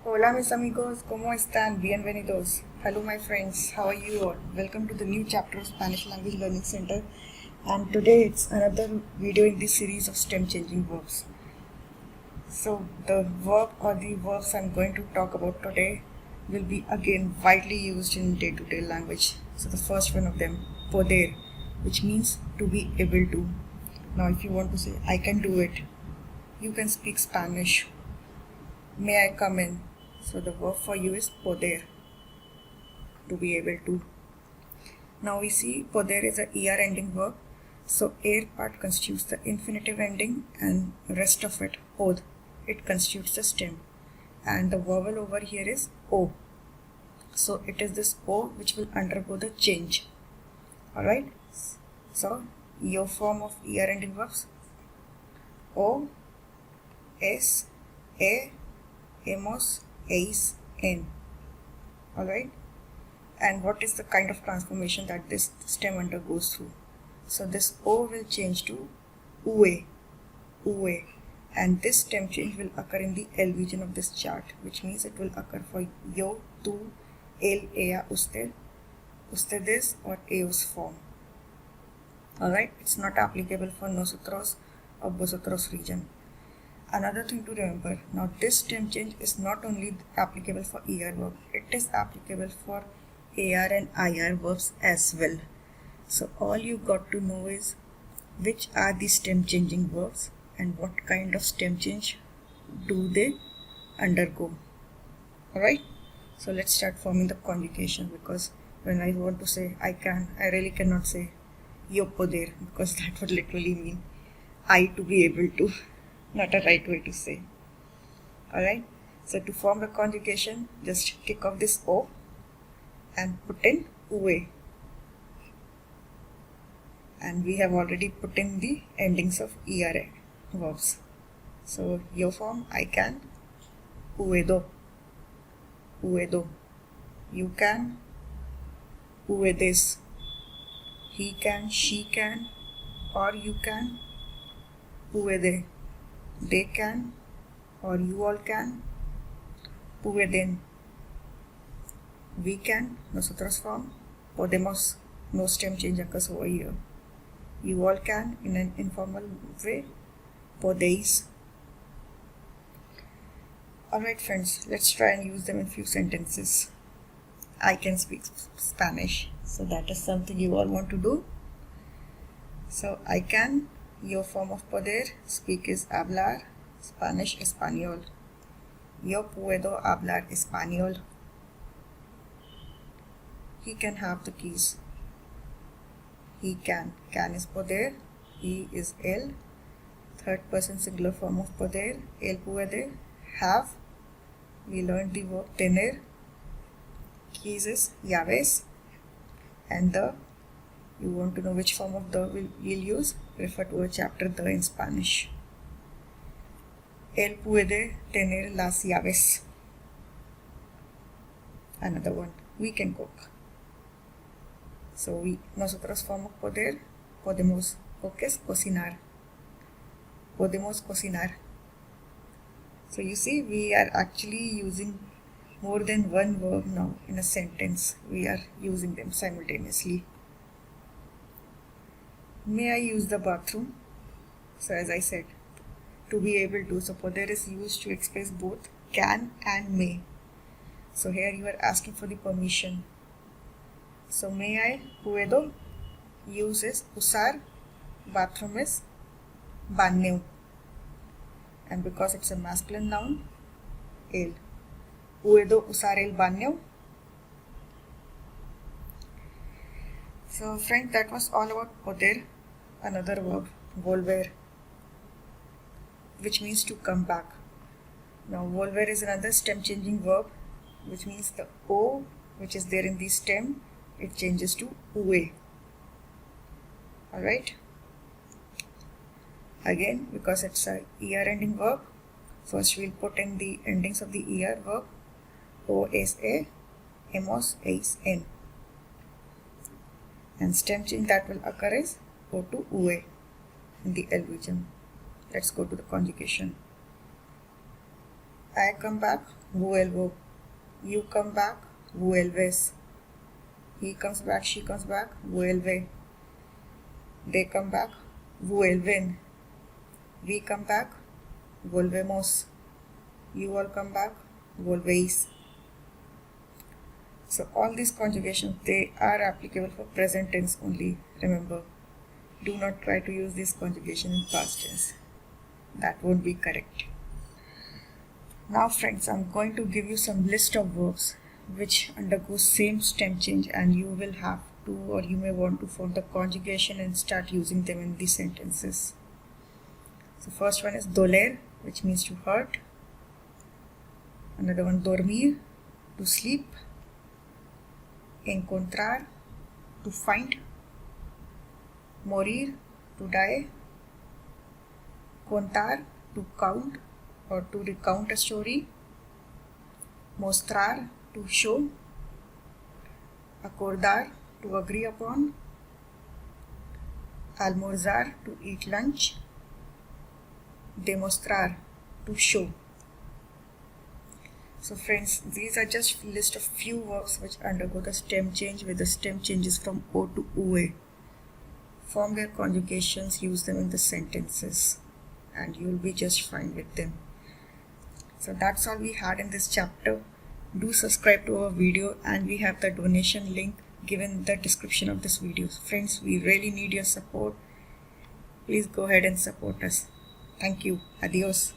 Hola mis amigos, ¿cómo están? Bienvenidos. Hello my friends, how are you all? Welcome to the new chapter of Spanish Language Learning Center, and today it's another video in this series of stem changing verbs. So the verb or the verbs I'm going to talk about today will be again widely used in day-to-day language. So the first one of them, PODER, which means to be able to. Now if you want to say I can do it, you can speak Spanish. May I come in? So the verb for you is poder, to be able to. Now we see poder is a er ending verb. So er part constitutes the infinitive ending and rest of it, pod, it constitutes the stem. And the vowel over here is o. So it is this o which will undergo the change. Alright. So your form of er ending verbs: o, es, e, hemos, eis, en. Alright. And what is the kind of transformation that this stem undergoes through? So this O will change to ue, ue. And this stem change will occur in the L region of this chart, which means it will occur for yo, tú, él, ella, usted, ustedes, or ellos form. Alright. It's not applicable for nosotros or vosotros region. Another thing to remember, now this stem change is not only applicable for ER verb, it is applicable for AR and IR verbs as well. So all you got to know is which are the stem changing verbs and what kind of stem change do they undergo. Alright, so let's start forming the conjugation, because when I want to say I really cannot say yo poder, because that would literally mean I to be able to. Not a right way to say. Alright, so to form the conjugation, just kick off this O and put in ue. And we have already put in the endings of er verbs. So your form, I can, puedo, puedo. You can, puedes. He can, she can, or you can, puede. They can, or you all can, pueden. We can, nosotros form, podemos, no stem change occurs over here. You all can, in an informal way, podéis. Alright friends, let's try and use them in few sentences. I can speak Spanish, so that is something you all want to do. So I can, your form of poder, speak is hablar, Spanish, español. Yo puedo hablar español. He can have the keys. He can. Can is poder. He is él. Third person singular form of poder. Él puede. Have. We learned the verb tener. Keys is llaves. And the, you want to know which form of the we'll use, refer to a chapter, the in Spanish. Él puede tener las llaves. Another one, we can cook. So nosotros form of poder, podemos, cook is cocinar. Podemos cocinar. So you see, we are actually using more than one verb now in a sentence. We are using them simultaneously. May I use the bathroom? So as I said, to be able to, so poder is used to express both can and may. So here you are asking for the permission. So may I, puedo, use is usar, bathroom is baño. And because it's a masculine noun, él. Puedo usar el baño. So friends, that was all about poder. Another verb, volver, which means to come back. Now volver is another stem changing verb, which means the O which is there in the stem, it changes to ue. Alright. Again, because it's a er ending verb, first we'll put in the endings of the er verb, o, es, e, hemos, eis, en. And stem change that will occur is O to ue in the L region. Let's go to the conjugation. I come back, vuelvo. You come back, vuelves. He comes back, she comes back, vuelve. They come back, vuelven. We come back, volvemos. You all come back, volvéis. So all these conjugations, they are applicable for present tense only. Remember, do not try to use this conjugation in past tense. That won't be correct. Now friends, I'm going to give you some list of verbs which undergo same stem change, and you will have to, or you may want to, form the conjugation and start using them in the sentences. So first one is doler, which means to hurt. Another one, dormir, to sleep. Encontrar, to find. Morir, to die. Contar, to count or to recount a story. Mostrar, to show. Acordar, to agree upon. Almorzar, to eat lunch. Demostrar, to show. So friends, these are just list of few verbs which undergo the stem change, with the stem changes from O to OA. Form their conjugations, use them in the sentences, and you will be just fine with them. So that's all we had in this chapter. Do subscribe to our video, and we have the donation link given in the description of this video. Friends, we really need your support. Please go ahead and support us. Thank you. Adios.